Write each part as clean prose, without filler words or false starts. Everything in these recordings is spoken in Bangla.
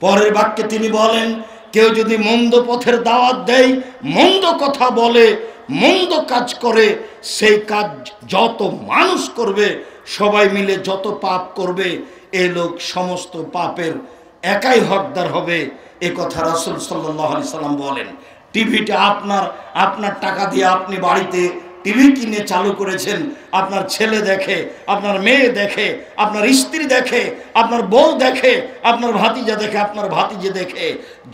পরের বাক্যে তিনি বলেন, কেউ যদি মন্দ পথের দাওয়াত দেয়, মন্দ কথা বলে, মন্দ কাজ করে, সেই কাজ যত মানুষ করবে, সবাই মিলে যত পাপ করবে, এই লোক সমস্ত পাপের একাই হকদার হবে। এ কথা রাসূল সাল্লাল্লাহু আলাইহি সাল্লাম বলেন। টিভিটা আপনার টাকা দিয়ে আপনি বাড়িতে টিভি কিনে চালু করেছেন, আপনার ছেলে দেখে, আপনার মেয়ে দেখে, আপনার স্ত্রী দেখে, আপনার বউ দেখে, আপনার ভাতিজা দেখে, আপনার ভাতিজে দেখে,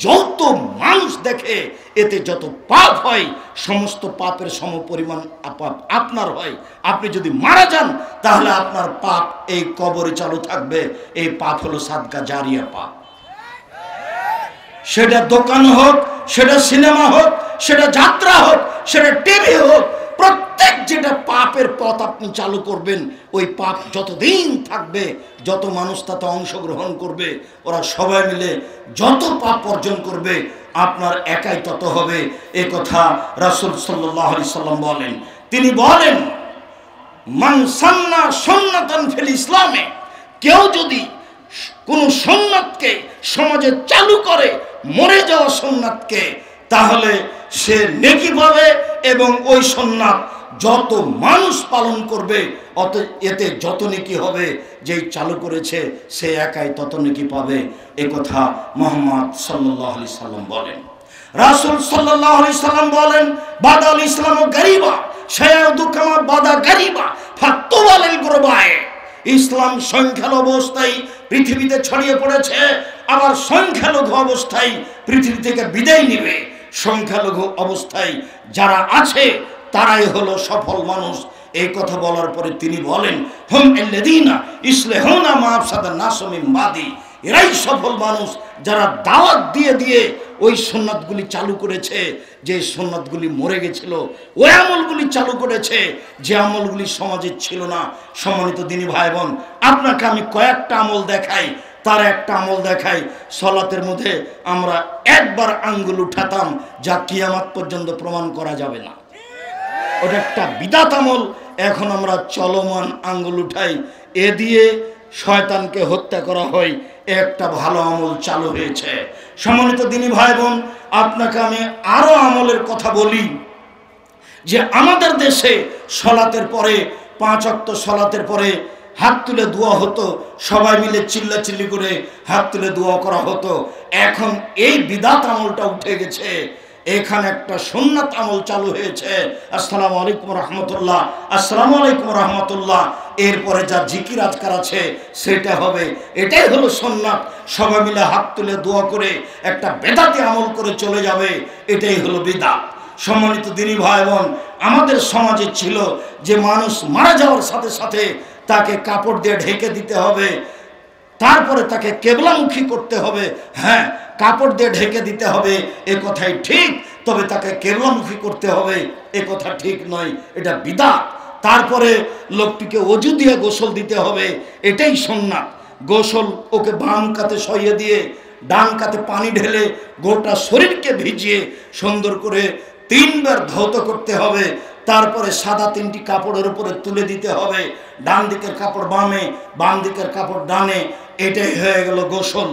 যত মানুষ দেখে, এতে যত পাপ হয় সমস্ত পাপের সমপরিমাণ পাপ আপনার হয়। আপনি যদি মারা যান তাহলে আপনার পাপ এই কবরে চালু থাকবে। এই পাপ হলো সাদকা জারিয়া পাপ। সেটা দোকান হোক, সেটা সিনেমা হোক, সেটা যাত্রা হোক, সেটা টিভি হোক, প্রত্যেক যেটা পাপের পথ আপনি চালু করবেন, ওই পাপ যতদিন থাকবে, যত মানুষ তাতে অংশগ্রহণ করবে, ওরা সবাই মিলে যত পাপ অর্জন করবে, আপনার একাই তত হবে। এ কথা রাসূল সাল্লাল্লাহু আলাইহি সাল্লাম বলেন। তিনি বলেন, মান সান্না সুন্নাতান ফিল ইসলামে, কেউ যদি কোন সুন্নাতকে সমাজে চালু করে, মরে যাওয়া সুন্নাতকে, তাহলে সে নেকি পাবে এবং ওই সুন্নাত যত মানুষ পালন করবে এতে যত নেকি হবে, যেই চালু করেছে সে একাই তত নেকি পাবে। এ কথা মুহাম্মদ সাল্লাল্লাহু আলাইহি সাল্লাম বলেন। রাসূল সাল্লাল্লাহু আলাইহি সাল্লাম বলেন, বাদাল ইসলামু গারিবা শায়াউদু কামা বাদা গারিবা ফাতুবালিল গুরবায়ে। ইসলাম সংখ্যালঘু অবস্থায় পৃথিবীতে ছড়িয়ে পড়েছে, আবার সংখ্যালঘু অবস্থায় পৃথিবী থেকে বিদায় নেবে। সংখ্যালঘু অবস্থায় যারা আছে তারাই হলো সফল মানুষ। এই কথা বলার পরে তিনি বলেন, হুম আল্লাযীনা ইসলাহুনা মা আফসাদান নাস মিন বাদি, এরাই সফল মানুষ যারা দাওয়াত দিয়ে দিয়ে ওই সুন্নাতগুলি চালু করেছে, যে সুন্নাতগুলি মরে গেছিল, ওই আমলগুলি চালু করেছে যে আমলগুলি সমাজে ছিল না। সম্মানিত দিনী ভাই বোন, আপনাকে আমি কয়েকটা আমল দেখাই, তার একটা আমল দেখাই। সালাতের মধ্যে আমরা একবার আঙ্গুল উঠাতাম, যা কিয়ামত পর্যন্ত প্রমাণ করা যাবে না, ওটা একটা বিদআত আমল। এখন আমরা চলমান আঙ্গুল উঠাই, এ দিয়ে শয়তানকে হত্যা করা হয়। একটা ভালো আমল চালু হয়েছে। সম্মানিত দিনী ভাই বোন, আপনাকে আমি আরো আমলের কথা বলি, যে আমাদের দেশে সালাতের পরে 5 ওয়াক্ত সালাতের পরে হাত তুলে দোয়া হতো, সবাই মিলে চিল্লাচিল্লি করে হাত তুলে দোয়া করা হতো। এখন এই বিদআত আমলটা উঠে গেছে, এখানে একটা সুন্নাত আমল চালু হয়েছে। আসসালামু আলাইকুম রহমতুল্লাহ, আসসালামু আলাইকুম রহমতুল্লাহ, এরপরে যা জিকির আজকার আছে সেটা হবে। এটাই হলো সুন্নাত। সবাই মিলে হাত তুলে দোয়া করে একটা বেদাতি আমল করে চলে যাবে, এটাই হলো বিদআত। সম্মানিত দিনী ভাই বোন, আমাদের সমাজে ছিল যে মানুষ মারা যাওয়ার সাথে সাথে তাকে কাপড় দিয়ে ঢেকে দিতে হবে, তারপরে তাকে কেবলামুখী করতে হবে। হ্যাঁ, কাপড় দিয়ে ঢেকে দিতে হবে এ কথাই ঠিক, তবে তাকে কেবলামুখী করতে হবে এ কথা ঠিক নয়, এটা বিদআত। তারপরে লোকটিকে ওযু দিয়ে গোসল দিতে হবে, এটাই সুন্নাত। গোসল ওকে বাম কাতে শইয়ে দিয়ে ডান কাতে পানি ঢেলে গোটা শরীরকে ভিজিয়ে সুন্দর করে 3 বার ধৌত করতে হবে। তারপরে সাদা 3টি কাপড়ের উপরে তুলে দিতে হবে, ডান দিকের কাপড় বামে, বাম দিকের কাপড় ডানে। এটাই হয়ে গেল গোসল।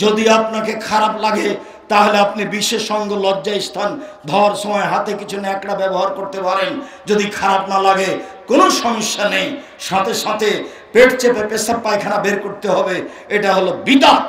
যদি আপনাকে খারাপ লাগে তাহলে আপনি বিশেষ অঙ্গ লজ্জা স্থান ধোয়ার সময় হাতে কিছু ন্যাকড়া ব্যবহার করতে পারেন। যদি খারাপ না লাগে কোনো সমস্যা নেই, সাথে সাথে পেট চেপে পেশাব পায়খানা বের করতে হবে, এটা হলো বিদআত।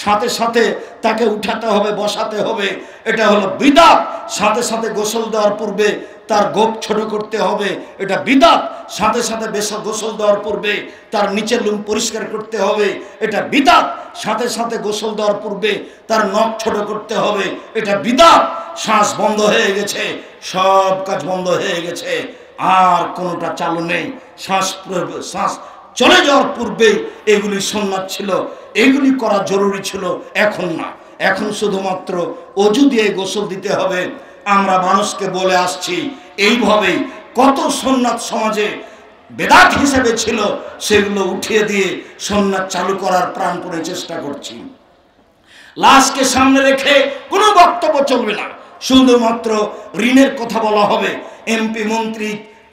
সাথে সাথে তাকে উঠাতে হবে, বসাতে হবে, এটা হলো বিদআত। সাথে সাথে গোসল দেওয়ার পূর্বে তার গোপ ছোট করতে হবে, এটা বিদআত। সাথে সাথে গোসল দেওয়ার পূর্বে তার নিচের লুম পরিষ্কার করতে হবে, এটা বিদআত। সাথে সাথে গোসল দেওয়ার পূর্বে তার নখ ছোট করতে হবে, এটা বিদআত। শ্বাস বন্ধ হয়ে গেছে, সব কাজ বন্ধ হয়ে গেছে, আর কোনোটা চালু নেই। শ্বাস চলে যাওয়ার পূর্বে এগুলি সুন্নাত ছিল, এগুলি করা জরুরি ছিল, এখন না। এখন শুধুমাত্র ওযু দিয়ে গোসল দিতে হবে। আমরা মানুষকে বলে আসছি এইভাবেই কত সুন্নাত সমাজে বেদাত হিসেবে ছিল, সেগুলো উঠিয়ে দিয়ে সুন্নাত চালু করার প্রাণপণে চেষ্টা করছি। লাশকে সামনে রেখে কোনো বক্তব্য চলবে না, শুধুমাত্র ঋণের কথা বলা হবে। এমপি মন্ত্রী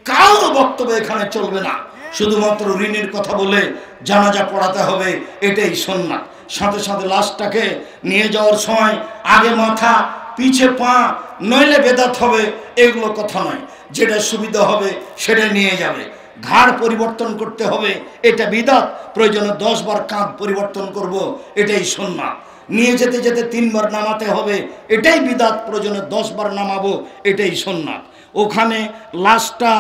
কারো বক্তব্য এখানে চলবে না, শুধুমাত্র ঋণের কথা বলে জানাজা পড়াতে হবে, এটাই সুন্নাত। সাথে সাথে লাশটাকে নিয়ে যাওয়ার সময় আগে মাথা পিছে পা নইলে বেদাত হবে, এগুলো কথা নয়। যেটা সুবিধা হবে সেটা নিয়ে যাবে। ঘাড় পরিবর্তন করতে হবে, এটা বিদাত। প্রয়োজনে 10 বার কাঁধ পরিবর্তন করব, এটাই সুন্নাত। নিয়ে যেতে যেতে 3 বার নামাতে হবে, এটাই বিদাত। প্রয়োজনে 10 বার নামাবো, এটাই সুন্নাত। ওখানে লাশটা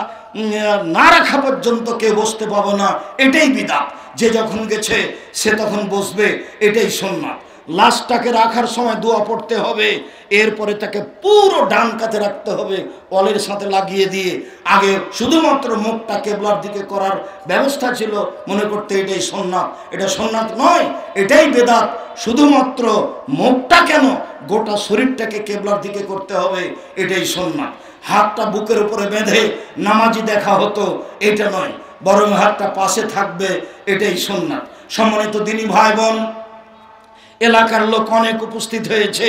না রাখা পর্যন্ত কেউ বসতে পাবো না, এটাই বিদাত। যে যখন গেছে সে তখন বসবে, এটাই সুন্নাত। লাশটাকে রাখার সময় দোয়া পড়তে হবে, এরপরে তাকে পুরো ডান কাতে রাখতে হবে, অলের সাথে লাগিয়ে দিয়ে। আগে শুধুমাত্র মুখটা কেবলার দিকে করার ব্যবস্থা ছিল, মনে করতে এটাই সুন্নাত। এটা সুন্নাত নয়, এটাই বেদাত। শুধুমাত্র মুখটা কেন, গোটা শরীরটাকে কেবলার দিকে করতে হবে, এটাই সুন্নাত। হাতটা বুকের উপরে বেঁধে নামাজি দেখা হতো, এটা নয়, বরং হাতটা পাশে থাকবে, এটাই সুন্নাত। সম্মানিত দিনী ভাই বোন, এলাকার লোক অনেক উপস্থিত হয়েছে,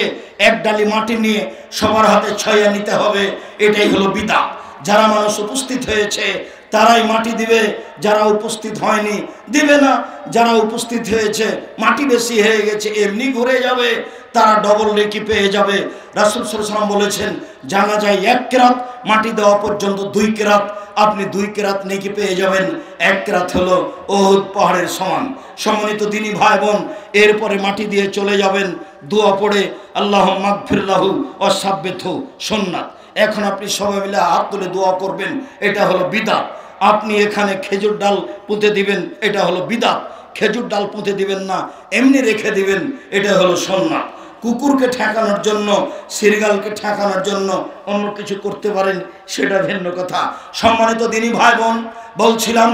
এক ডালি মাটি নিয়ে সবার হাতে ছয়া নিতে হবে, এটাই হলো বিদআত। যারা মানুষ উপস্থিত হয়েছে তারাই মাটি দিবে, যারা উপস্থিত হয়নি দিবে না। যারা উপস্থিত হয়েছে মাটি বেশি হয়ে গেছে, এমনি ঘুরে যাবে, তারা ডবল নেকি পেয়ে যাবে। রাসূল সাল্লাল্লাহু আলাইহি ওয়াসাল্লাম বলেছেন, জানাজায় 1 কেরাত, মাটি দেওয়া পর্যন্ত 2 কেরাত, আপনি 2 কেরাত নেকি পেয়ে যাবেন। 1 কেরাত হলো উহুদ পাহাড়ের সমান। সম্মানিত দিনী ভাই বোন, এরপরে মাটি দিয়ে চলে যাবেন, দোয়া পড়ে আল্লাহুম্মা মাগফির লাহু ওয়া সাব্বিতহু, সুন্নাত। এখন আপনি সবাই মিলে হাত তুলে দোয়া করবেন, এটা হলো বিদআত। আপনি এখানে খেজুর ডাল পুঁতে দিবেন, এটা হলো বিদআত। খেজুর ডাল পুঁতে দিবেন না, এমনি রেখে দিবেন, এটা হলো সুন্নাত। কুকুরকে ঠেকানোর জন্য, সিরগালকে ঠেকানোর জন্য অন্য কিছু করতে পারেন, সেটা ভিন্ন কথা। সম্মানিত দিনী ভাই বোন, বলছিলাম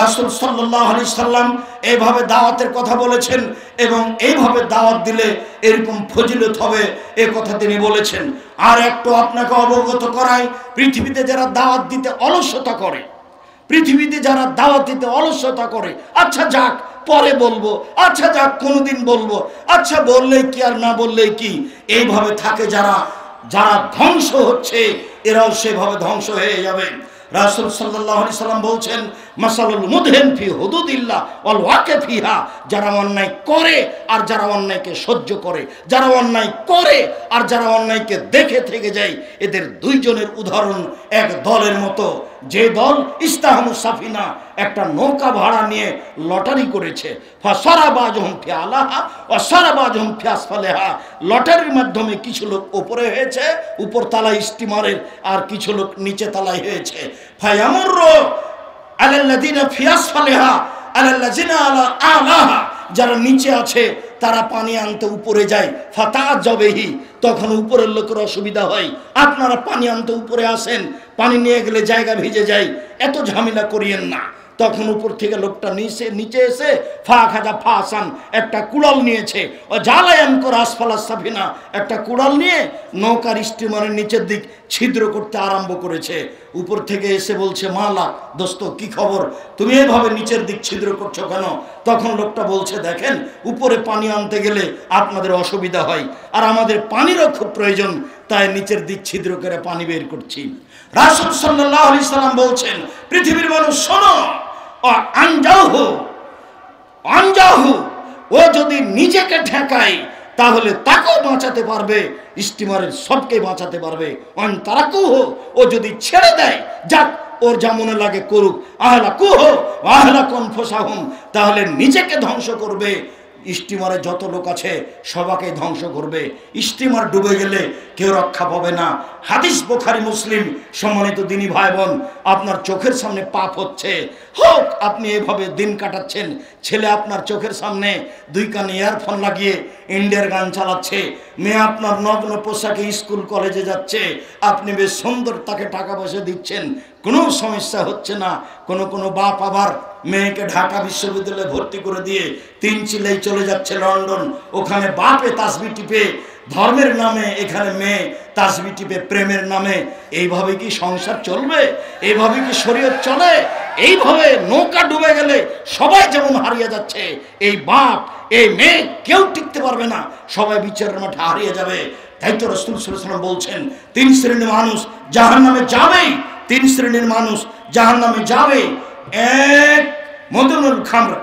রাসূল সাল্লাল্লাহু আলাইহি সাল্লাম এইভাবে দাওয়াতের কথা বলেছেন, এবং এইভাবে দাওয়াত দিলে এরকম ফজিলত হবে, এ কথা তিনি বলেছেন। আর একটু আপনাকে অবগত করাই, পৃথিবীতে যারা দাওয়াত দিতে অলসতা করে, পৃথিবীতে যারা দাওয়াত দিতে অলসতা করে, আচ্ছা যাক পরে বলবো, আচ্ছা যাক কোনোদিন বলবো, আচ্ছা বললেই কি আর না বললেই কি, এইভাবে থাকে যারা, যারা ধ্বংস হচ্ছে, এরাও সেভাবে ধ্বংস হয়ে যাবে। রাসূল সাল্লাল্লাহু আলাইহি সাল্লাম বলছেন, মাসালুল মুদহিন ফি হুদুদিল্লাহ ওয়াল ওয়াকিফ ফিহা, যারা অন্যায় করে আর যারা অন্যায়কে সহ্য করে, যারা অন্যায় করে আর যারা অন্যায়কে দেখে থেকে যায়, এদের দুইজনের উদাহরণ এক দলের মতো। যে দল ইস্তাহামু সাফিনা, একটা নৌকা ভাড়া নিয়ে লটারি করেছে, ফাসারাবাজহুম ফি আলাহা ওয়া সারাবাজহুম ফি আসফালিহা, লটারির মাধ্যমে কিছু লোক উপরে হয়েছে, উপর তলায় স্টিমারের, আর কিছু লোক নিচে তলায় হয়েছে। ফায়ামুরু আলাল্লাযিনা ফি আসফালিহা আলাল্লাযিনা আলা আলাহা, যারা নিচে আছে তারা পানি আনতে উপরে যায়, ফাতাআজাবিহি, তখন উপরের লোকের অসুবিধা হয়, আপনারা পানি আনতে উপরে আসেন, পানি নিয়ে গেলে জায়গা ভিজে যায়, এত ঝামেলা করিয়েন না। তখন উপর থেকে লোকটা নিচে এসে ফা খাজা ফাসান, একটা কুড়াল নিয়েছে, ও জালায়ান করে আসফালা সাফিনা, একটা কুড়াল নিয়ে নৌকার স্টিমারের নিচের দিক ছিদ্র করতে আরম্ভ করেছে। উপর থেকে এসে বলছে, মালা দোস্ত কি খবর, তুমি এভাবে নিচের দিক ছিদ্র করছো কেন? তখন লোকটা বলছে, দেখেন উপরে পানি আনতে গেলে আপনাদের অসুবিধা হয়, আর আমাদের পানিরও খুব প্রয়োজন, তাই নিচের দিক ছিদ্র করে পানি বের করছি। রাসূল সাল্লাল্লাহু আলাইহি সাল্লাম বলছেন, পৃথিবীর মানুষ শোনো, আনজাহু, ও যদি নিজেকে ঠেকায় তাহলে তাকেও বাঁচাতে পারবে, স্টিমারের সবকে বাঁচাতে পারবে। তারাকুহু, ও যদি ছেড়ে দেয়, যাক ওর যা মনে লাগে করুক, আহলাকুহু ওয়া আহলাকুম ফুসাহুম, তাহলে নিজেকে ধ্বংস করবে, স্টিমারে যত লোক আছে সবাকে ধ্বংস করবে। স্টিমার ডুবে গেলে কেউ রক্ষা পাবে না। হাদিস বুখারী মুসলিম। সম্মানিত দিনী ভাই বোন, আপনার চোখের সামনে পাপ হচ্ছে, হোক আপনি এভাবে দিন কাটাচ্ছেন, ছেলে আপনার চোখের সামনে 2 কানে ইয়ারফোন লাগিয়ে ইন্ডিয়ার গান চালাচ্ছে, মেয়ে আপনার নগ্ন পোশাকে স্কুল কলেজে যাচ্ছে, আপনি বেশ সুন্দর তাকে টাকা পয়সা দিচ্ছেন, কোনো সমস্যা হচ্ছে না। কোনো বাপ আবার মেয়েকে ঢাকা বিশ্ববিদ্যালয়ে ভর্তি করে দিয়ে 3 চিলেই চলে যাচ্ছে লন্ডন, ওখানে বাপে তাসবিহ টিপে ধর্মের নামে, এখানে মেয়ে তাসবিহ টিপে প্রেমের নামে। এইভাবে কি সংসার চলবে? এইভাবে কি শরীয়ত চলে? এইভাবে নৌকা ডুবে গেলে সবাই যেমন হারিয়ে যাচ্ছে, এই বাপ এই মেয়ে কেউ টিকতে পারবে না, সবাই বিচারের মাঠে হারিয়ে যাবে। তাই তো রাসূল সাল্লাল্লাহু আলাইহি ওয়াসাল্লাম বলছেন, 3 শ্রেণীর মানুষ জাহান্নামে যাবেই, 3 শ্রেণীর মানুষ জাহান্নামে যাবে। 1, মদনুল খামর,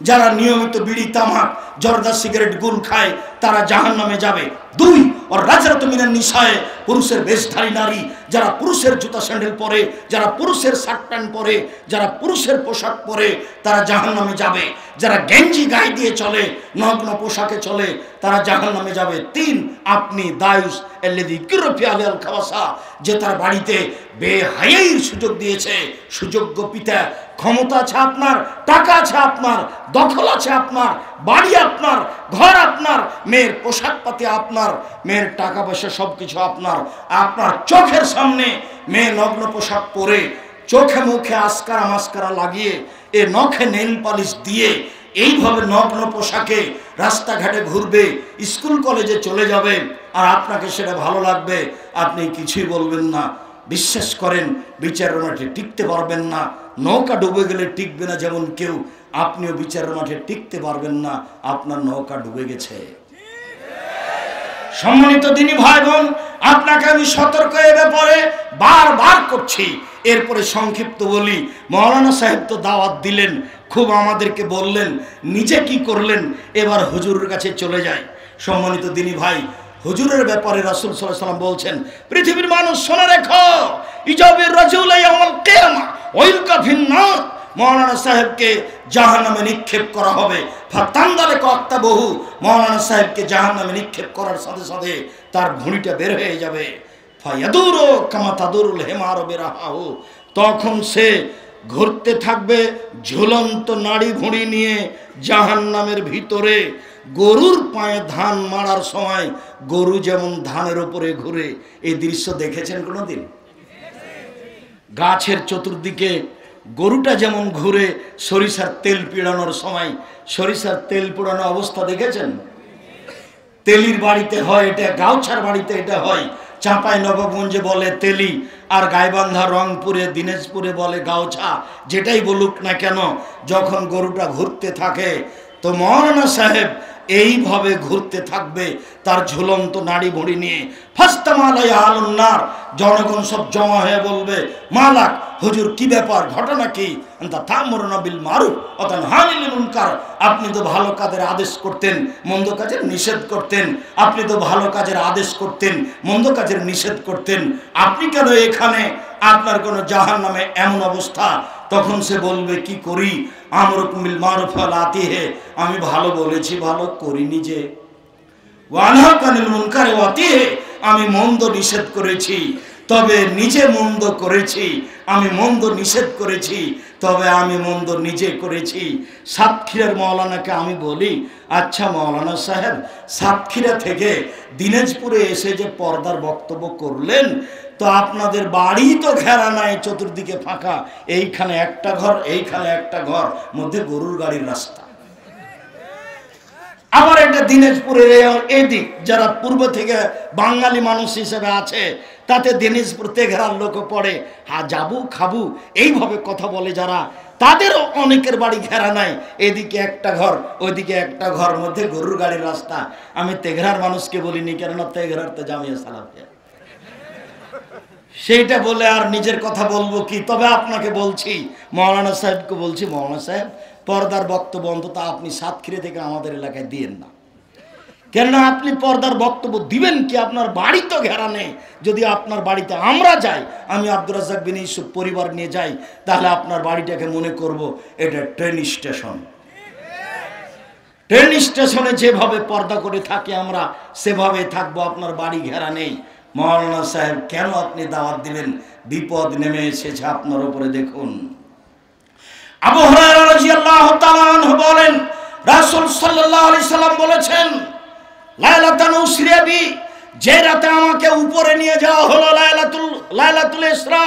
যারা নিয়মিত বিড়ি তামাক জর্দা সিগারেট গুল খায় তারা জাহান্নামে যাবে। 2 ওর রাজরাত মিনান নিসায়ে, পুরুষের বেশধারী নারী যারা পুরুষের জুতা স্যান্ডেল পরে, যারা পুরুষের শার্ট প্যান্ট পরে, যারা পুরুষের পোশাক পরে তারা জাহান্নামে যাবে। যারা গেঞ্জি গায়ে দিয়ে চলে, নগ্ন পোশাকে চলে, তারা জাহান্নামে যাবে। 3 আপনি দায়ুস আল্লাযী কিরফি আলাল খাওয়াসা, যে তার বাড়িতে বেহায়াইর সুযোগ দিয়েছে। সুযোগ্য পিতা, ক্ষমতা আছে আপনার, টাকা আছে আপনার, দখল আছে আপনার, বাড়ি আপনার, ঘর আপনার, মেয়ের পোশাক পাতি আপনার, মেয়ের টাকা পয়সা সবকিছু আপনার। আপনার চোখের সামনে মেয়ে নগ্ন পোশাক পরে, চোখে মুখে আসকারা মাস্কারা লাগিয়ে, এ নখে নেল পালিশ দিয়ে এইভাবে নগ্ন পোশাকে রাস্তাঘাটে ঘুরবে, স্কুল কলেজে চলে যাবে, আর আপনাকে সেটা ভালো লাগবে, আপনি কিছুই বলবেন না। বিশ্বাস করেন বিচারের মাঠে টিকতে পারবেন না। নৌকা ডুবে গেলে টিকবে না যেমন কেউ, আপনিও বিচারের মাঠে টিকতে পারবেন না, আপনার নৌকা ডুবে গেছে। সম্মানিত দিনী ভাই বোন, আপনাকে আমি সতর্ক এ ব্যাপারে বারবার করছি। এরপরে সংক্ষিপ্ত বলি, মৌলানা সাহেব তো দাওয়াত দিলেন, খুব আমাদেরকে বললেন, নিজে কি করলেন, এবার হুজুরের কাছে চলে যায়। সম্মানিত দিনী ভাই, হুজুরের ব্যাপারে রাসূল সাল্লাল্লাহু আলাইহি ওয়াসাল্লাম বলছেন, পৃথিবীর মানুষ শুনে রেখো, ইজাবির রাজুল ইয়াউমুল কিয়ামা ওয়াইলকা ফিন্নার, মৌলানা সাহেবকে জাহান্নামে নিক্ষেপ করা হবে। ফাতান্দালে কক্তা বহু, মৌলানা সাহেবকে জাহান্নামে নিক্ষেপ করার সাথে সাথে তার ভুঁড়িটা বের হয়ে যাবে। ফায়াদুরু কামা তাদুরুল হিমারু বিরাহাহু, তখন সে ঘুরতে থাকবে ঝুলন্ত নাড়ি ভুঁড়ি নিয়ে জাহান্নামের ভিতরে। গরুর পায়ে ধান মারার সময় গরু যেমন ধানের উপরে ঘুরে, এই দৃশ্য দেখেছেন কোনোদিন? গাছের চতুর্দিকে গরুটা যেমন ঘুরে সরিষার তেল পিড়ানোর সময়, সরিষার তেল পোড়ানো অবস্থা দেখেছেন? তেলির বাড়িতে হয় এটা, গাউছার বাড়িতে এটা হয়। চাঁপাই নবগঞ্জে বলে তেলি, আর গাইবান্ধা, রংপুরে, দিনাজপুরে বলে গাউছা। যেটাই বলুক না কেন, যখন গরুটা ঘুরতে থাকে তো মৌলানা সাহেব এইভাবে ঘুরতে থাকবে তার ঝুলন্ত নাড়ি ভুঁড়ি নিয়ে। ফাস্তামালায়া আলুন্নার, জনগণ সব জমা হয়ে বলবে, মালাক হুজুর কি ব্যাপার, ঘটনা কি? আনতা তা'মুরুনা বিল মারুফ ওয়া তানহানা আনিল মুনকার, আপনি তো ভালো কাজের আদেশ করতেন, মন্দ কাজের নিষেধ করতেন। আপনি তো ভালো কাজের আদেশ করতেন, মন্দ কাজের নিষেধ করতেন, আপনি কেন এখানে? আপনার কোন জাহান্নামে এমন অবস্থা। তখন সে বলবে, কি করি? আমরুকুম বিল মারুফ ওয়া আতিহে, আমি ভালো বলেছি, ভালো করিনি যে। ওয়া আনহাকা আনিল মুনকার ওয়া আতিহে, আমি মন্দ নিষেধ করেছি, তবে নিজে মন্দ করেছি। আমি মন্দ নিষেধ করেছি, তবে আমি মন্দ নিজে করেছি। সাতক্ষীরার মৌলানাকে আমি বলি, আচ্ছা মৌলানা সাহেব, সাতক্ষীরা থেকে দিনাজপুরে এসে যে পর্দার বক্তব্য করলেন, তো আপনাদের বাড়ি তো ঘেরা নাই, চতুর্দিকে ফাঁকা, এইখানে একটা ঘর, এইখানে একটা ঘর, মধ্যে গরুর গাড়ির রাস্তা। আবার এটা দিনাজপুরের এদিক, যারা পূর্ব থেকে বাঙালি মানুষ হিসেবে আছে, তাতে দিনাজপুর তেঘরার লোক পড়ে, হ্যাঁ যাবো খাবো এইভাবে কথা বলে যারা, তাদেরও অনেকের বাড়ি ঘেরা নাই, এদিকে একটা ঘর, ওইদিকে একটা ঘর, মধ্যে গরুর গাড়ির রাস্তা। আমি তেঘরার মানুষকে বলিনি, কেননা তেঘরার তো জামিয়া সালাফিয়া, সেইটা বলে আর নিজের কথা বলবো কি। তবে আপনাকে বলছি, মৌলানা সাহেবকে বলছি, মৌলানা সাহেব, পর্দার বক্তব্য অন্তত আপনি সাতক্ষীরা থেকে আমাদের এলাকায় দিয়েন না, কেননা আপনি পর্দার বক্তব্য দিবেন কি? আপনার বাড়ি তো ঘেরা নেই। যদি আপনার বাড়িতে আমরা যাই, আমি আব্দুর রাজ্জাক বিন ইউসুফ পরিবার নিয়ে যাই, তাহলে আপনার বাড়িটাকে মনে করব এটা ট্রেন স্টেশন। ট্রেন স্টেশনে যেভাবে পর্দা করে থাকি আমরা, সেভাবে থাকবো। আপনার বাড়ি ঘেরা নেই। মৌলানা সাহেব, কেন আপনি দাওয়াত দিবেন? বিপদ নেমে এসেছে আপনার উপরে। দেখুন, আবু হুরায়রা রাদিয়াল্লাহু তাআলা আনহু বলেন, রাসূল সাল্লাল্লাহু আলাইহি সাল্লাম বলেছেন, লাইলাতুন উসরিয়া বি, যে রাতে আমাকে উপরে নিয়ে যাওয়া হলো, লাইলাতুল ইসরা,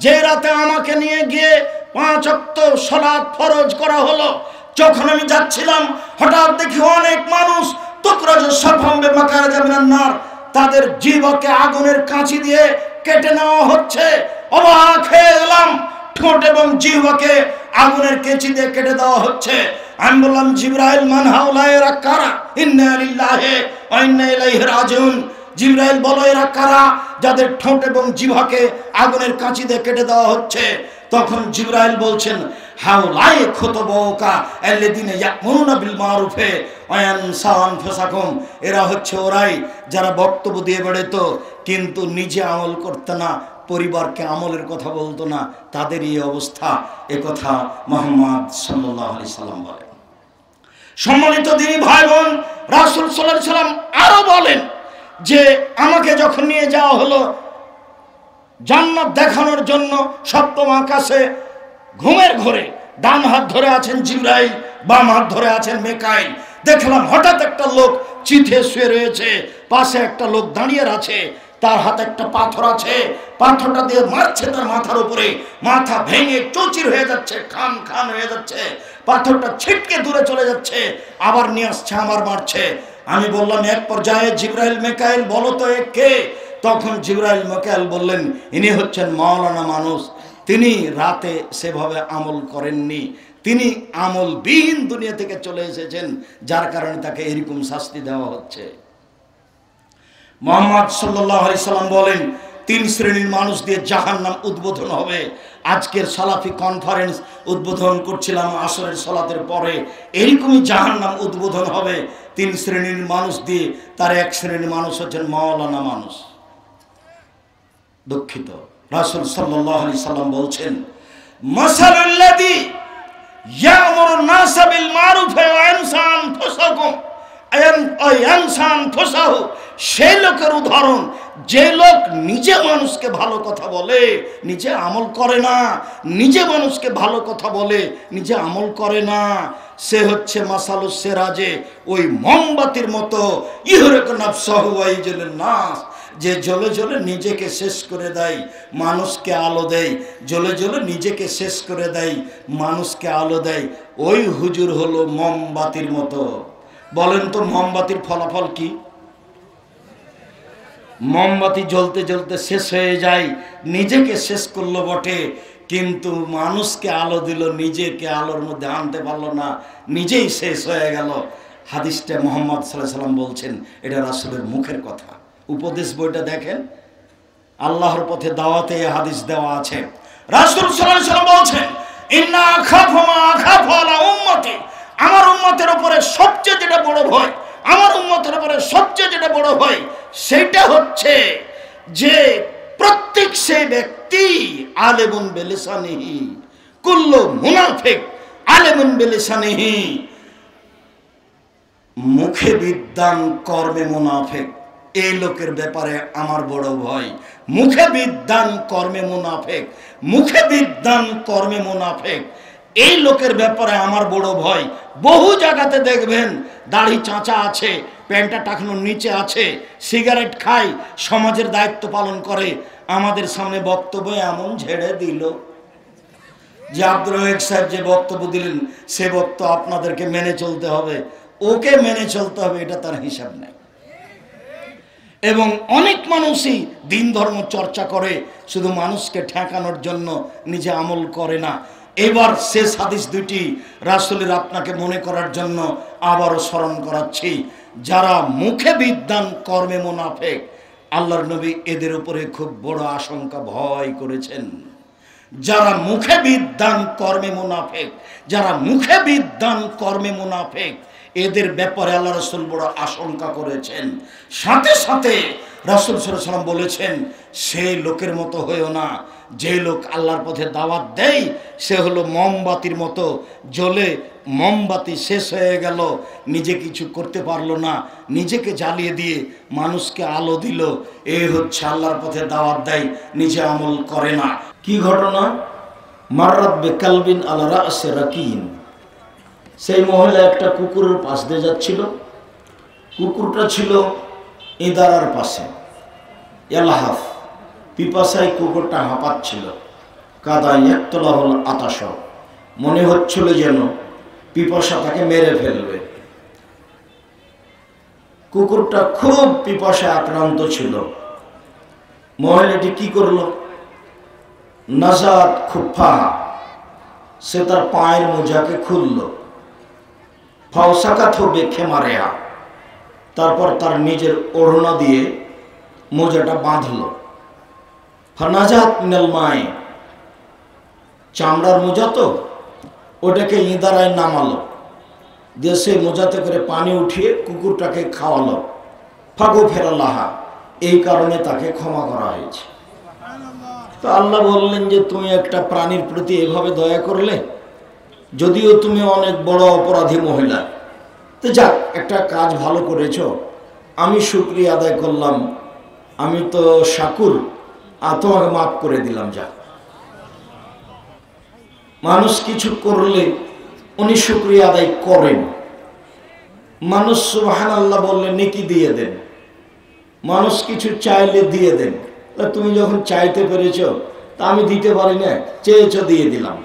যে রাতে আমাকে নিয়ে গিয়ে 5 ওয়াক্ত সালাত ফরজ করা হলো, যখন আমি যাচ্ছিলাম হঠাৎ দেখি অনেক মানুষ তুকরাজু সাফাম বিমাকারাজা মিনান নার, তাদের জিহ্বাকে আগুনের কাঁচি দিয়ে কেটে নেওয়া হচ্ছে। অবাক হয়ে গেলাম, ঠোঁট এবং জিহ্বাকে আগুনের কেঁচি দিয়ে কেটে দেওয়া হচ্ছে। আমি বললাম, জিবরাইল, মান হাউলা, এরা কারা? ইন্না লিল্লাহি ওয়া ইন্না ইলাইহি রাজিউন। জিবরাইল, বলো এরা কারা যাদের ঠোঁট এবং জিহ্বাকে আগুনের কাঁচি দিয়ে কেটে দেওয়া হচ্ছে? তখন জিবরাইল বলছেন, হাউলাই খুতবুকা আল্লাযিনা ইয়া'মুরুনা বিল মারুফে ওয়া ইয়ানসাউনা আনফুসাকুম, এরা হচ্ছে ওরাই যারা বক্তব্য দিয়ে বেড়াতো কিন্তু নিজে আমল করতে না, পরিবারকে আমলের কথা বলতো না, তাদের এই অবস্থা। এ কথা মুহাম্মদ সাল্লাল্লাহু আলাইহি সাল্লাম বলেন। সম্মানিত দিনী ভাই বোন, রাসূল সাল্লাল্লাহু আলাইহি সাল্লাম আরো বলেন যে আমাকে যখন নিয়ে যাওয়া হলো জান্নাত দেখানোর জন্য সপ্তম আকাশে ঘুমের ঘোরে, ডান হাত ধরে আছেন জিবরাইল, বাম হাত ধরে আছেন মিকাইল। দেখলাম হঠাৎ একটা লোক চিঠে শুয়ে রয়েছে, পাশে একটা লোক দাঁড়িয়ে আছে, তার হাতে একটা পাথর আছে, পাথরটা দিয়ে মারছে তার মাথার উপরে, মাথা ভেঙে চৌচির হয়ে যাচ্ছে, খান খান হয়ে যাচ্ছে, পাথরটা ছিটকে দূরে চলে যাচ্ছে, আবার নিয়ে আসছে, আবার মারছে। আমি বললাম এক পর্যায়ে, জিবরাইল মিকাইল বলো তো এ কে? তখন জিবরাইল মিকাইল বললেন, ইনি হচ্ছেন মাওলানা মানুষ, তিনি রাতে সেভাবে আমল করেননি, তিনি আমলবিহীন দুনিয়া থেকে চলে এসেছেন, যার কারণে তাকে এরকম শাস্তি দেওয়া হচ্ছে। মুহাম্মদ সাল্লাল্লাহু আলাইহি সাল্লাম বলেন, তিন শ্রেণীর মানুষ দিয়ে জাহান্নাম উদ্বোধন হবে। আজকের সালাফি কনফারেন্স উদ্বোধন করছিলাম আসরের সালাতের পরে, এরকমই জাহান্নাম উদ্বোধন হবে তিন শ্রেণীর মানুষ দিয়ে। তার এক শ্রেণীর মানুষ হচ্ছেন মাওলানা মানুষ। দুঃখিত, রাসূল সাল্লাল্লাহু আলাইহি সাল্লাম বলছেন, মাসালুল্লাযী ইয়া'মুরুন নাসা বিল মারুফি ওয়া ইয়ানসা আনফুসাহু, সেই লোকের উদাহরণ যে লোক নিজে মানুষকে ভালো কথা বলে, নিজে আমল করে না, নিজে মানুষকে ভালো কথা বলে, নিজে আমল করে না, সে হচ্ছে মাসালুস সিরাজে, ওই মোমবাতির মতো, ইহরিকু নাফসাহু ওয়া ইউজিলুন নাস, যে জ্বলে জ্বলে নিজেকে শেষ করে দেয়, মানুষকে আলো দেয়, জ্বলে জ্বলে নিজেকে শেষ করে দেয়, মানুষকে আলো দেয়। ওই হুজুর হলো মোমবাতির মতো। বলেন তো মোমবাতির ফলাফল কি? মোমবাতি জ্বলতে জ্বলতে শেষ হয়ে যায়, নিজেকে শেষ করলো বটে, কিন্তু মানুষকে আলো দিল, নিজেকে আলোর মধ্যে আনতে পারলো না, নিজেই শেষ হয়ে গেল। হাদিসটা মুহাম্মদ সাল্লাল্লাহু আলাইহি সাল্লাম বলছেন, এটা রাসূলের মুখের কথা। উপদেশ বইটা দেখেন, আল্লাহর পথে দাওয়াতে এই হাদিস দেওয়া আছে। রাসূল সাল্লাল্লাহু আলাইহি সাল্লাম বলছেন, ইন্না আখাফু মা আখাফু আলা উম্মতি, আমার উম্মতের উপরে সবচেয়ে যেটা বড় ভয়, আমার উম্মতের উপরে সবচেয়ে যেটা বড় ভয়, সেটা হচ্ছে যে প্রত্যেক সে ব্যক্তি আলেমুন বিলিসানিহি কুল্লু মুনাফিক আলেমুন বিলিসানিহি, মুখে বিদ্বান কর্মে মুনাফিক। এই লোকের ব্যাপারে আমার বড় ভয়। মুখে বিদ্বান কর্মে মুনাফিক, মুখে বিদ্বান কর্মে মুনাফিক, এই লোকের ব্যাপারে আমার বড় ভয়। বহু জায়গাতে দেখবেন দাড়ি চাঁচা আছে, প্যান্টটা টাকানোর নিচে আছে, সিগারেট খায়, সমাজের দায়িত্ব পালন করে, আমাদের সামনে বক্তব্য এমন ঝেড়ে দিল যে আব্দুর রহিক সাহেব যে বক্তব্য দিলেন সে বক্তব্য আপনাদেরকে মেনে চলতে হবে, ওকে মেনে চলতে হবে, এটা তার হিসাব নেই। এবং অনেক মানুষই দিন ধর্ম চর্চা করে শুধু মানুষকে ঠেকানোর জন্য, নিজে আমল করে না। এবার শেষ হাদিস দুটি রাসূলের আপনাকে মনে করার জন্য আবারও স্মরণ করাচ্ছি। যারা মুখে বিদ্বান কর্মে মুনাফিক, আল্লাহর নবী এদের উপরে খুব বড় আশঙ্কা ভয় করেছেন। যারা মুখে বিদ্বান কর্মে মুনাফিক, যারা মুখে বিদ্বান কর্মে মুনাফিক, এদের ব্যাপারে আল্লাহ রাসূল বড় আশঙ্কা করেছেন। সাথে সাথে রাসূল সাল্লাল্লাহু আলাইহি ওয়াসাল্লাম বলেছেন, সেই লোকের মতো হয়েও না যে লোক আল্লাহর পথে দাওয়াত দেয়, সে হলো মোমবাতির মতো, জ্বলে মোমবাতি শেষ হয়ে গেল, নিজে কিছু করতে পারলো না, নিজেকে জ্বালিয়ে দিয়ে মানুষকে আলো দিল। এই হচ্ছে আল্লাহর পথে দাওয়াত দেয়, নিজে আমল করে না। কি ঘটনা? মাররাত বিকালবিন আলা রাসি রাকিন, সেই মহিলা একটা কুকুরের পাশ দিয়ে যাচ্ছিল, কুকুরটা ছিল ইদারার পাশে, এলাহাফ, পিপাসায় কুকুরটা হাঁপাচ্ছিল, কাদা ইয়াক্তলাহুল আতাশ, মনে হচ্ছিল যেন পিপাসা তাকে মেরে ফেলবে। কুকুরটা খুব পিপাসায় আক্রান্ত ছিল। মহিলাটি কি করলো? নাজাত খুফা, সে তার পায়ের মোজাকে খুলল, ফাওসাকাত বেখে মারেয়া, তারপর তার নিজের ওড়না দিয়ে মোজাটা বাঁধল। ফানাজাত মিনাল মায়ে, চামড়ার মোজা তো, ওটাকে ইঁদারায় নামালো, দিয়ে সে মোজাতে করে পানি উঠিয়ে কুকুরটাকে খাওয়ালো। ফাগু ফেরাল্লাহা, এই কারণে তাকে ক্ষমা করা হয়েছে। তো আল্লাহ বললেন যে তুমি একটা প্রাণীর প্রতি এভাবে দয়া করলে, যদিও তুমি অনেক বড় অপরাধী মহিলা, তো যাক একটা কাজ ভালো করেছ, আমি শুকরিয়া আদায় করলাম, আমি তো শাকুর, আর তোমাকে মাফ করে দিলাম। যা মানুষ কিছু করলে উনি শুকরিয়া আদায় করেন। মানুষ সুবহানাল্লাহ বললে নেকি দিয়ে দেন, মানুষ কিছু চাইলে দিয়ে দেন। তুমি যখন চাইতে পেরেছ, তা আমি দিতে পারি না, চেয়েছ দিয়ে দিলাম।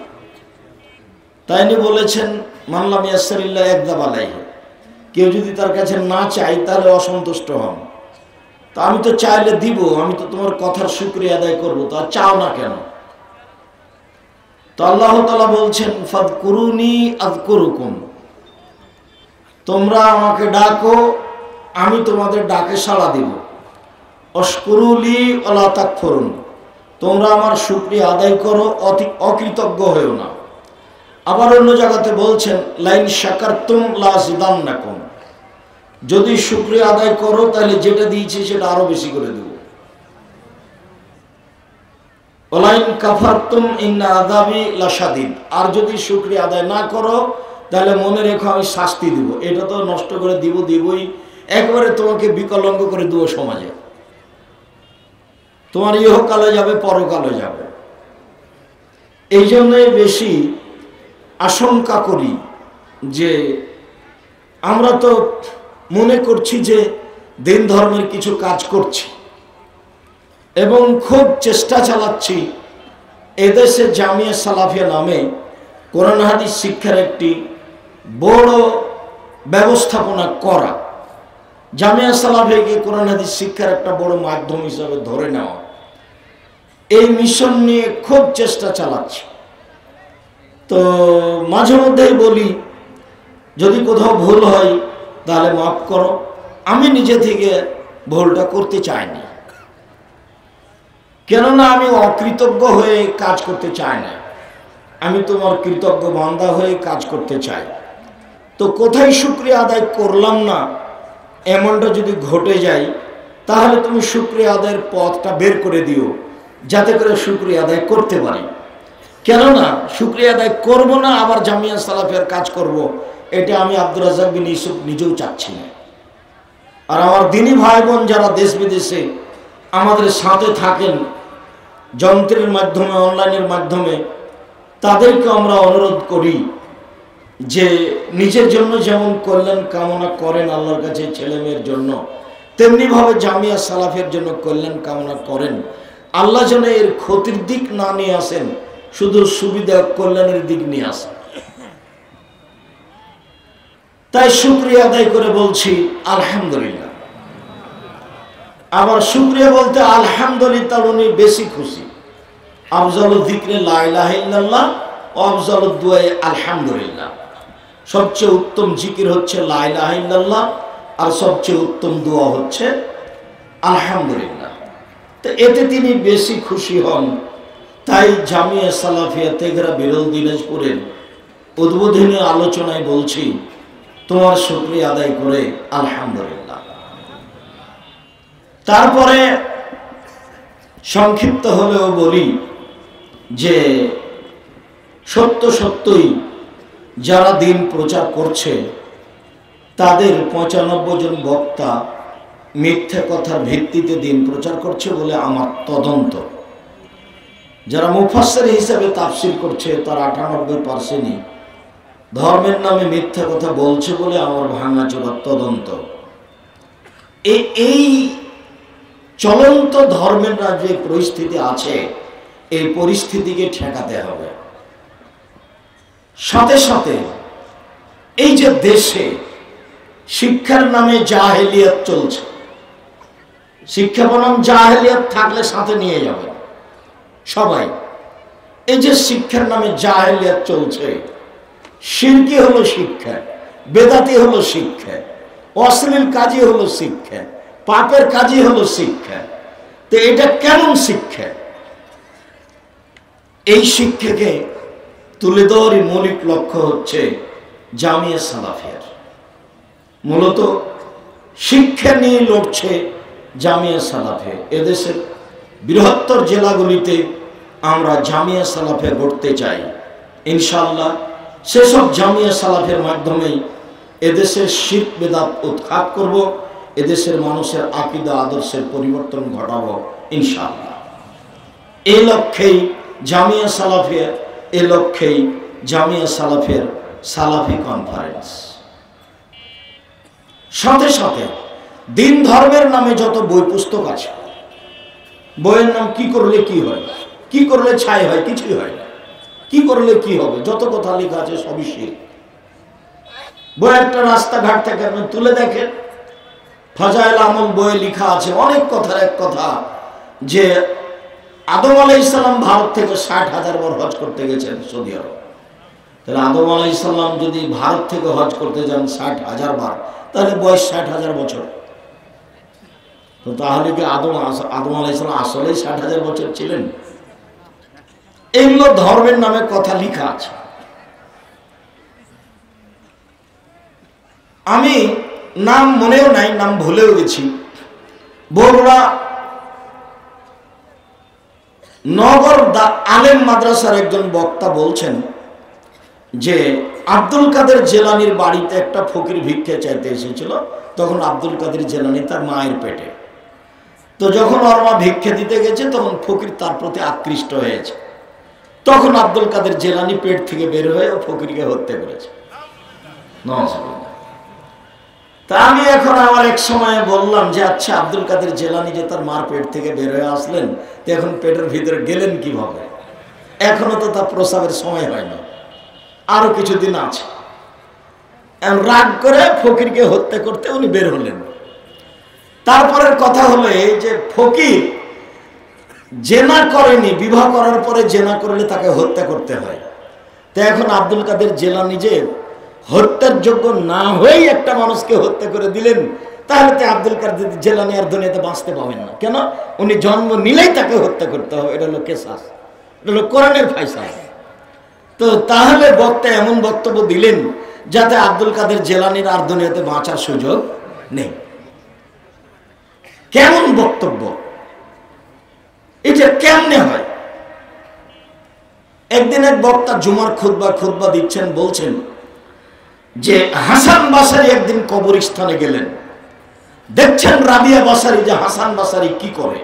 তাইনি বলেছেন মানলাম ইয়াসসারিল্লাহ একদাব আলাইহি, কেউ যদি তার কাছে না চাই তাহলে অসন্তুষ্ট হন। তা আমি তো চাইলে দিব, আমি তো তোমার কথার শুকরিয়া আদায় করবো, তা চাও না কেন? তো আল্লাহ তাআলা বলছেন ফাদকুরুনি আযকুরুকুম, তোমরা আমাকে ডাকো, আমি তোমাদের ডাকে সাড়া দিব। অশকুরুলি ওয়ালা তাকফুরুন, তোমরা আমার শুকরিয়া আদায় করো, অকৃতজ্ঞ হয়েও না। আবার অন্য জায়গাতে বলছেন লাইন শাকারতুম লাযিদান্নাকুম, যদি শুকরিয়া আদায় করো তাহলে যেটা দিয়েছি সেটা আরো বেশি করে দেব। ওয়ালাইন কাফারতুম ইন্না আযাবি লাশাদীদ, আর যদি শুকরিয়া আদায় না করো তাহলে মনে রেখো আমি শাস্তি দিব। এটা তো নষ্ট করে দিবই, একবারে তোমাকে বিকলাঙ্গ করে দেবো সমাজে, তোমার ইহকালে যাবে পরকালে যাবে। এই জন্যই বেশি আশঙ্কা করি যে আমরা তো মনে করছি যে দিন ধর্মের কিছু কাজ করছি এবং খুব চেষ্টা চালাচ্ছি এদেশে জামিয়া সালাফিয়া নামে কোরআন হাদিস শিক্ষার একটি বড় ব্যবস্থাপনা করা, জামিয়া সালাফিয়াকে কোরআন হাদিস শিক্ষার একটা বড় মাধ্যম হিসাবে ধরে নেওয়া, এই মিশন নিয়ে খুব চেষ্টা চালাচ্ছি। তো মাঝে মধ্যেই বলি যদি কোথাও ভুল হয় তাহলে মাফ করো, আমি নিজে থেকে ভুলটা করতে চাইনি, কেননা আমি অকৃতজ্ঞ হয়ে কাজ করতে চাই না, আমি তোমার কৃতজ্ঞ বান্দা হয়ে কাজ করতে চাই। তো কোথায় শুকরিয়া আদায় করলাম না এমনটা যদি ঘটে যায়, তাহলে তুমি শুকরিয়া আদায়ের পথটা বের করে দিও, যাতে করে শুকরিয়া আদায় করতে পারি। কেননা শুকরিয়া আদায় করবো না আবার জামিয়া সালাফিয়ার কাজ করব, এটা আমি আব্দুর রাজ্জাক বিন ইউসুফ নিজেও চাচ্ছি না। আর আমার দিনী ভাই বোন যারা দেশ বিদেশে আমাদের সাথে থাকেন যন্ত্রের মাধ্যমে, অনলাইনের মাধ্যমে, তাদেরকে আমরা অনুরোধ করি যে নিজের জন্য যেমন কল্যাণ কামনা করেন আল্লাহর কাছে ছেলে মেয়ের জন্য, তেমনিভাবে জামিয়া সালাফের জন্য কল্যাণ কামনা করেন। আল্লাহ যেন এর ক্ষতির দিক না নিয়ে আসেন, শুধু সুবিধা কল্যাণের দিক নিয়ে আসেন। তাই শুকরিয়া আদায় করে বলছি আলহামদুলিল্লাহ। আবার শুকরিয়া বলতে আলহামদুলিল্লাহ উনি বেশি খুশি। আফজালুল যিকরে লা ইলাহা ইল্লাল্লাহ ও আফজালুদ দুআ আলহামদুলিল্লাহ, সবচেয়ে উত্তম জিকির হচ্ছে লা ইলাহা ইল্লাল্লাহ, আর সবচেয়ে উত্তম দোয়া হচ্ছে আলহামদুলিল্লাহ। তো এতে তিনি বেশি খুশি হন। তাই জামিয়া সালাফিয়া তেঘরা বিরল দিনাজপুরের উদ্বোধনী আলোচনায় বলছি তোমার শুকরিয়া আদায় করে আলহামদুলিল্লাহ। তারপরে সংক্ষিপ্ত হলেও বলি যে সত্যই যারা দিন প্রচার করছে তাদের ৯৫ জন বক্তা মিথ্যা কথার ভিত্তিতে দিন প্রচার করছে বলে আমার তদন্ত। যারা মুফাসসির হিসাবে তাফসীর করছে তার ৯৮% ধর্মের নামে মিথ্যা কথা বলছে বলে আমার ভাঙাচোরা তদন্ত। এই চলন্ত ধর্মের যে পরিস্থিতি আছে, এই পরিস্থিতিকে ঠেকাতে হবে। সাথে সাথে এই যে দেশে শিক্ষার নামে জাহেলিয়াত চলছে, শিক্ষা বনাম জাহেলিয়াত থাকলে সাথে নিয়ে যাবে সবাই। এই যে শিক্ষার নামে জাহেলিয়াত চলছে, শিরকি হলো শিক্ষা, বেদাতি হলো শিক্ষা, অশ্লীল কাজই হলো শিক্ষা, পাপের কাজই হলো শিক্ষা। তো এটা কেমন শিক্ষা? এই শিক্ষাকে তুলে ধরি মৌলিক লক্ষ্য হচ্ছে জামিয়া সালাফিয়ার মূলত শিক্ষা নিয়ে লড়ছে জামিয়া সালাফে। এদেশের বৃহত্তর জেলাগুলিতে আমরা জামিয়া সালাফে গড়তে চাই ইনশাআল্লাহ। সেসব জামিয়া সালাফের মাধ্যমেই এদেশের শিরক বিদআত উৎখাত করব, এদেশের মানুষের আকীদা আদর্শের পরিবর্তন ঘটাবো ইনশাআল্লাহ। এই লক্ষ্যেই জামিয়া সালাফিয়া, এই লক্ষ্যেই জামিয়া সালাফের সালাফি কনফারেন্স। সাথে সাথে দিন ধর্মের নামে যত বই পুস্তক আছে, বইয়ের নাম কি করলে কি হয়, কি করলে ছাই হয়, কিছুই হয় না, কি করলে কি হবে, যত কথা লেখা আছে সবই শিরক। বই একটা রাস্তাঘাট থেকে আপনি তুলে দেখেন, ফাজাইল আমল বইয়ে লেখা আছে অনেক কথার এক কথা যে আদম আলাইহিস সালাম ভারত থেকে 60,000 বার হজ করতে গেছেন সৌদি আরব। তাহলে আদম আলাইহিস সালাম যদি ভারত থেকে হজ করতে যান 60,000 বার, তাহলে বয়স 60,000 বছর। তো তাহলে কি আদম আলাইহিস সালাম আসলেই 60,000 বছর ছিলেন? এইগুলো ধর্মের নামে কথা লেখা আছে। আমি নাম মনেও নাই, নাম ভুলেও গেছি। বগুড়া নগর আলেম মাদ্রাসার একজন বক্তা বলছেন যে আব্দুল কাদের জেলানির বাড়িতে একটা ফকির ভিক্ষা চাইতে এসেছিল। তখন আব্দুল কাদের জেলানি তার মায়ের পেটে। তো যখন ওর মা ভিক্ষা দিতে গেছে তখন ফকির তার প্রতি আকৃষ্ট হয়েছে। তখন আব্দুল কাদের জেলানি পেট থেকে বের হয়ে ফকিরকে হত্যা করেছে। তা আমি এখন আমার এক সময় বললাম যে আচ্ছা, আব্দুল কাদের জেলানি যে তার মার পেট থেকে বের হয়ে আসলেন, তো এখন পেটের ভিতরে গেলেন কিভাবে? এখনো তো তার প্রসাবের সময় হয়নি, আরো কিছুদিন আছে। রাগ করে ফকিরকে হত্যা করতে উনি বের হলেন। তারপরের কথা হলো এই যে ফকির জেনা করেনি, বিবাহ করার পরে জেনা করলে তাকে হত্যা করতে হয়। তো এখন আব্দুল কাদের জেলানি যে হত্যার যোগ্য না হয়েই একটা মানুষকে হত্যা করে দিলেন, তাহলে তো আব্দুল কাদের জেলানি আর দুনিয়াতে বাঁচতে পাবেন না। কেন? উনি জন্ম নিলেই তাকে হত্যা করতে হবে। এটা হলো কেসাস, এটা হলো কোরআনের ফায়সালা। তো তাহলে বক্তা এমন বক্তব্য দিলেন যাতে আব্দুল কাদের জেলানির আর দুনিয়াতে বাঁচার সুযোগ নেই। কেমন বক্তব্য এটা? কেমনে হয়? একদিন এক বক্তা জুমার খুতবা দিচ্ছেন, বলছেন যে হাসান বাসারি একদিন কবরস্থানে গেলেন, দেখছেন রাবিয়া বাসারি যে হাসান বাসারি কি করে।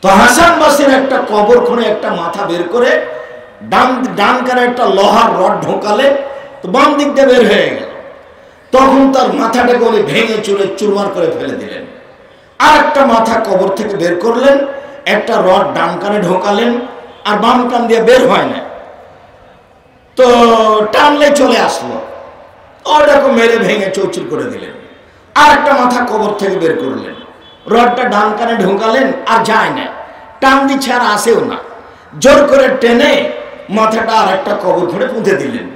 তো হাসান বাসারির একটা কবর খুঁড়ে একটা মাথা বের করে ডান কানে একটা লোহার রড ঢোকালে তো বাম দিক দিয়ে বের হয়ে গেল। তখন তার মাথাটাকে উনি ভেঙে চুরে চুরমার করে ফেলে দিলেন। আর একটা মাথা কবর থেকে বের করলেন, একটা রড ডান কানে ঢোকালেন, আর বাম কান দিয়ে বের হয় না। তো টানলে চলে আসলো, ওটাকে মেরে ভেঙে চৌচুর করে দিলেন। আর একটা মাথা কবর থেকে বের করলেন, রডটা ডান কানে ঢোকালেন, আর যায় না, টান দিচ্ছে আর আসেও না। জোর করে টেনে মাথাটা আর একটা কবর খুঁড়ে পুঁতে দিলেন।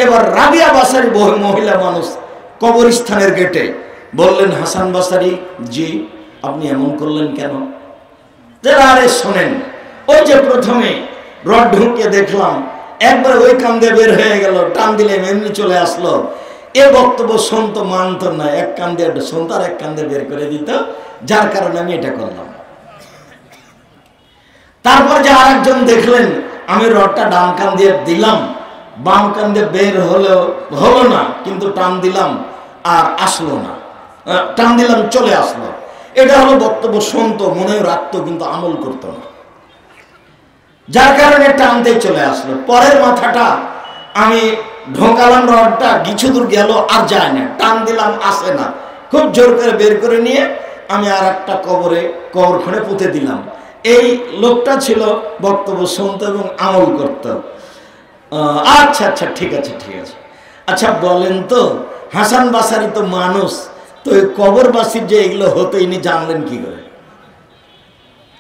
এবার রাবিয়া বাসারি মহিলা মানুষ কবরস্থানের গেটে বললেন, হাসান বাসারি জি, আপনি এমন করলেন কেন? আরে শোনেন, ওই যে প্রথমে রড ঢুকিয়ে দেখলাম একবার ওই কান দিয়ে বের হয়ে গেল, টান দিলে এমনি চলে আসলো। এ বক্তব্য শুনতো, মানতো না, এক কান দিয়ে শুনতো আর এক কান দিয়ে বের করে দিত, যার কারণে আমি এটা করলাম। তারপর যে আরেকজন দেখলেন আমি রডটা ডান কান দিয়ে দিলাম, বাম কান দিয়ে বের হলো না, কিন্তু টান দিলাম আর আসলো না, টান দিলাম চলে আসলো। এটা হলো বক্তব্য, শুনতো, মনে রাখতো, কিন্তু আমল করতো না, যার কারণে টানতে চলে আসলো। পরের মাথাটা আমি ঢোকালাম, রডটা কিছু দূর গেল আর যায় না, টান দিলাম আসে না, খুব জোর করে বের করে নিয়ে আমি আর একটা কবর খুঁড়ে পুঁতে দিলাম। এই লোকটা ছিল বক্তব্য শুনতো এবং আমল করত। আচ্ছা আচ্ছা, ঠিক আছে ঠিক আছে। আচ্ছা বলেন তো, হাসান বাসারি তো মানুষ, তো ওই কবরবাসীর যে এগুলো হতো ইনি জানলেন কি করে?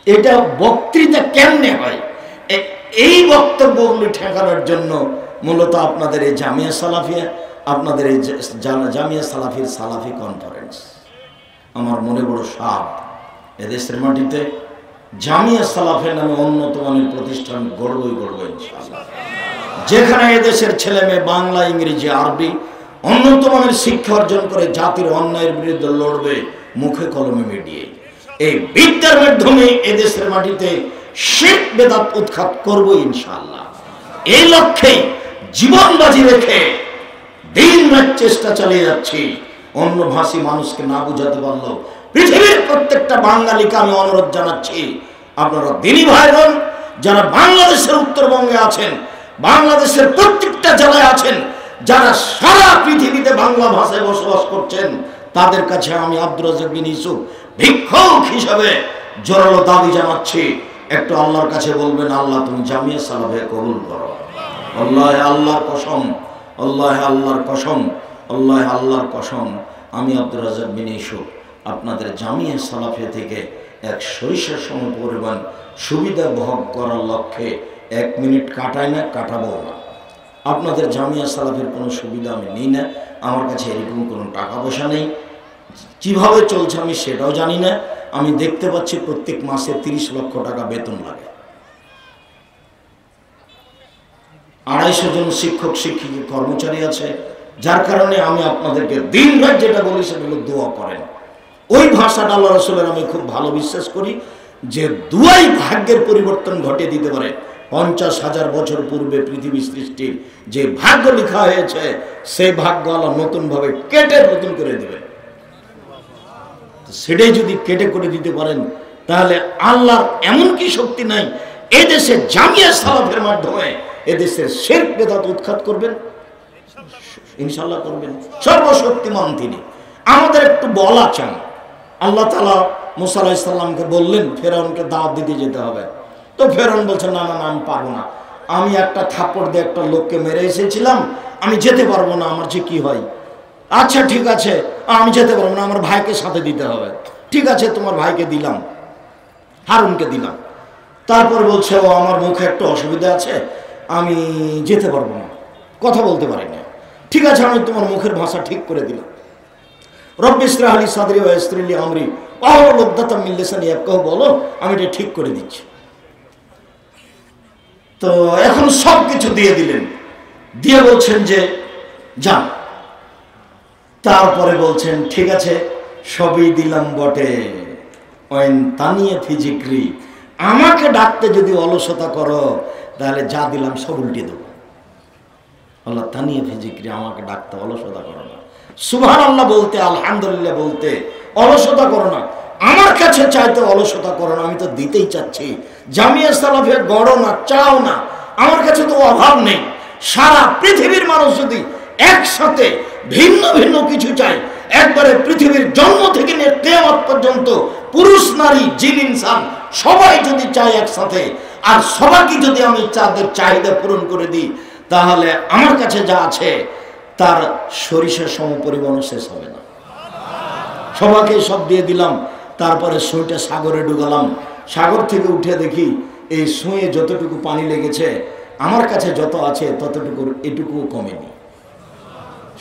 এটা বক্তৃতা কেমনে হয়? এই বক্তব্যগুলি ঠেকানোর জন্য মূলত আপনাদের এই জামিয়া সালাফিয়া, আপনাদের এই জামিয়া সালাফির সালাফি কনফারেন্স। আমার মনে বড় সাপ, এদেশের মাটিতে জামিয়া সালাফের নামে উন্নত মানের প্রতিষ্ঠান গড়বই ইনশাআল্লাহ। যেখানে এদেশের ছেলে মেয়ে বাংলা, ইংরেজি, আরবি উন্নত মানের শিক্ষা অর্জন করে জাতির অন্যায়ের বিরুদ্ধে লড়বে মুখে কলমে মিডিয়ে, এই বিদ্যার মাধ্যমে এদেশের মাটিতে শিরক বেদাত উৎখাত করব ইনশাআল্লাহ। এই লক্ষ্যে জীবন বাজি রেখে দিন রাত চেষ্টা চালিয়ে যাচ্ছি। অন্য ভাষী মানুষকে না বুঝাতে পারলেও পৃথিবীর প্রত্যেকটা বাঙালিকে আমি অনুরোধ জানাচ্ছি, আপনারা দিনী ভাই বোন যারা বাংলাদেশের উত্তরবঙ্গে আছেন, বাংলাদেশের প্রত্যেকটা জেলায় আছেন, যারা সারা পৃথিবীতে বাংলা ভাষায় বসবাস করছেন, তাদের কাছে আমি আব্দুর রাজ্জাক বিন ইউসুফ ভিক্ষুক হিসাবে জোরালো দাবি জানাচ্ছি, একটু আল্লাহর কাছে বলবেন, আল্লাহ তুমি জামিয়া সালাফে কবুল করো। আল্লাহ আল্লাহর কসম, আল্লাহ আল্লাহর কসম, আল্লাহ আল্লাহর কসম, আমি আব্দুর রাজ্জাক বিন ইউসুফ আপনাদের জামিয়া সালাফে থেকে এক সরিষার সম পরিমাণ সুবিধা ভোগ করার লক্ষ্যে 1 মিনিট কাটাই না, কাটাবো না। আপনাদের জামিয়া সালাফের কোনো সুবিধা আমি নিই না, আমার কাছে এরকম কোনো টাকা পয়সা নেই, কিভাবে চলছে আমি সেটাও জানি না। আমি দেখতে পাচ্ছি প্রত্যেক মাসে 30 লক্ষ টাকা বেতন লাগে, 250 জন শিক্ষক শিক্ষিকা কর্মচারী আছে, যার কারণে আমি আপনাদেরকে দিন রাত যেটা বলি সেটা হলো দোয়া করেন। ওই ভাষাটা আল্লাহ রাসূলের আমি খুব ভালো বিশ্বাস করি যে দুয়াই ভাগ্যের পরিবর্তন ঘটিয়ে দিতে পারে। 50,000 বছর পূর্বে পৃথিবী সৃষ্টির যে ভাগ্য লেখা হয়েছে সেই ভাগ্য আল্লাহ নতুনভাবে কেটে নতুন করে দেবেন। সেটাই যদি কেটে করে দিতে পারেন তাহলে আল্লাহর এমন কি শক্তি নাই এদেশে জামিয়া সালাফের মাধ্যমে এদেশের শিরক বেদাত উৎখাত করবেন? ইনশাআল্লাহ করবেন, সর্বশক্তিমান তিনি। আমাদের একটু বলা চান, আল্লাহ তাআলা মুসা আলাইহিস সালামকে বললেন ফেরাউনকে দাওয়াত দিতে যেতে হবে, তো ফেরাউন বলছে না না আমি পারবো না, আমি একটা থাপ্পড় দিয়ে একটা লোককে মেরে এসেছিলাম, আমি যেতে পারবো না, আমার যে কি হয়। আচ্ছা ঠিক আছে, আমি যেতে পারবো না, আমার ভাইকে সাথে দিতে হবে। ঠিক আছে, তোমার ভাইকে দিলাম, হারুনকে দিলাম। তারপর বলছে ও আমার মুখে একটু অসুবিধা আছে, আমি যেতে পারবো না, কথা বলতে পারি না। ঠিক আছে, আমি তোমার মুখের ভাষা ঠিক করে দিলাম। রব্বি ইশরাহ লি সাদরি ওয়া ইয়াসসির লি আমরি ওয়াহলুল উকদাতাম মিন লিসানি ইয়াফকাহু, বলো আমি এটা ঠিক করে দিচ্ছি। তো এখন সব কিছু দিয়ে দিলেন, দিয়ে বলছেন যে যান। তারপরে বলছেন ঠিক আছে সবই দিলাম বটে, ওয়াইন তানিয়া ফি যিকরি, আমাকে ডাকতে যদি অলসতা করো তাহলে যা দিলাম সব উল্টে দেবো। আল্লাহ তানিয়া ফি যিকরি, আমাকে ডাকতে অলসতা করো না, সুবহানাল্লাহ বলতে আলহামদুলিল্লাহ বলতে অলসতা করো না, আমার কাছে চাইতে অলসতা করো না, আমি তো দিতেই চাচ্ছি। জামিয়া সালাফে গড়ো না, চাও না, আমার কাছে তো অভাব নেই। সারা পৃথিবীর মানুষ যদি একসাথে ভিন্ন ভিন্ন কিছু চাই, একবারে পৃথিবীর জন্ম থেকে নিয়ে কিয়ামত পর্যন্ত পুরুষ নারী জিন ইনসান সবাই যদি চায় একসাথে, আর সবাইকে যদি আমি তাদের চাহিদা পূরণ করে দিই, তাহলে আমার কাছে যা আছে তার সরিষার সম পরিমাণ শেষ হবে না। সবাইকে সব দিয়ে দিলাম, তারপরে সুঁইটা সাগরে ডুবালাম, সাগর থেকে উঠে দেখি এই সুঁয়ে যতটুকু পানি লেগেছে আমার কাছে যত আছে ততটুকুর এটুকুও কমেনি।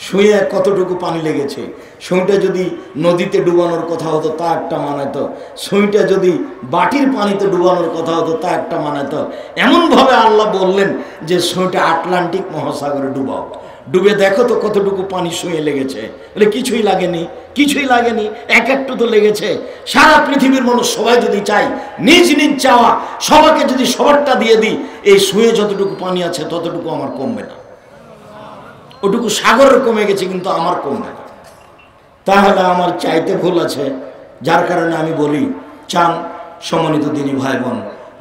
সুঁয়ে কতটুকু পানি লেগেছে, সুঁইটা যদি নদীতে ডুবানোর কথা হতো তা একটা মানাতো, সুঁইটা যদি বাটির পানিতে ডুবানোর কথা হতো তা একটা মানাতো। এমনভাবে আল্লাহ বললেন যে সুঁইটা আটলান্টিক মহাসাগরে ডুবাও, ডুবে দেখো তো কতটুকু পানি সুঁয়ে লেগেছে। বলে কিছুই লাগেনি, কিছুই লাগেনি, একটু তো লেগেছে। সারা পৃথিবীর মানুষ সবাই যদি চাই, নিজ নিজ চাওয়া সবাইকে যদি সবারটা দিয়ে দিই, এই সুঁয়ে যতটুকু পানি আছে ততটুকু আমার কমবে না। ওটুকু সাগরের কমে গেছে কিন্তু আমার কমবে না। তাহলে আমার চাইতে ভুল আছে, যার কারণে আমি বলি চান সম্মানিত দিনী ভাই বোন,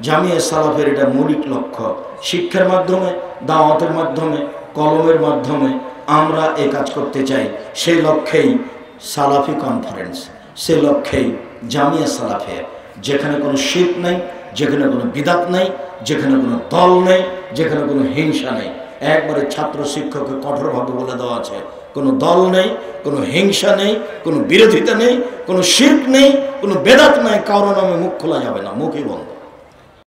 জামিয়া সালাফের এটা মৌলিক লক্ষ্য, শিক্ষার মাধ্যমে, দাওয়াতের মাধ্যমে, কলমের মাধ্যমে আমরা এই কাজ করতে চাই। সেই লক্ষ্যেই সালাফি কনফারেন্স, সেই লক্ষ্যেই জামিয়া সালাফে, যেখানে কোনো শিরক নাই, যেখানে কোনো বিদাত নাই, যেখানে কোনো দল নেই, যেখানে কোনো হিংসা নেই। একবারে ছাত্র শিক্ষককে কঠোরভাবে বলে দেওয়া আছে, কোনো দল নেই, কোনো হিংসা নেই, কোনো বিরোধিতা নেই, কোনো শিরক নেই, কোনো বেদাত নেই, কারো নামে মুখ খোলা যাবে না, মুখই বন্ধ।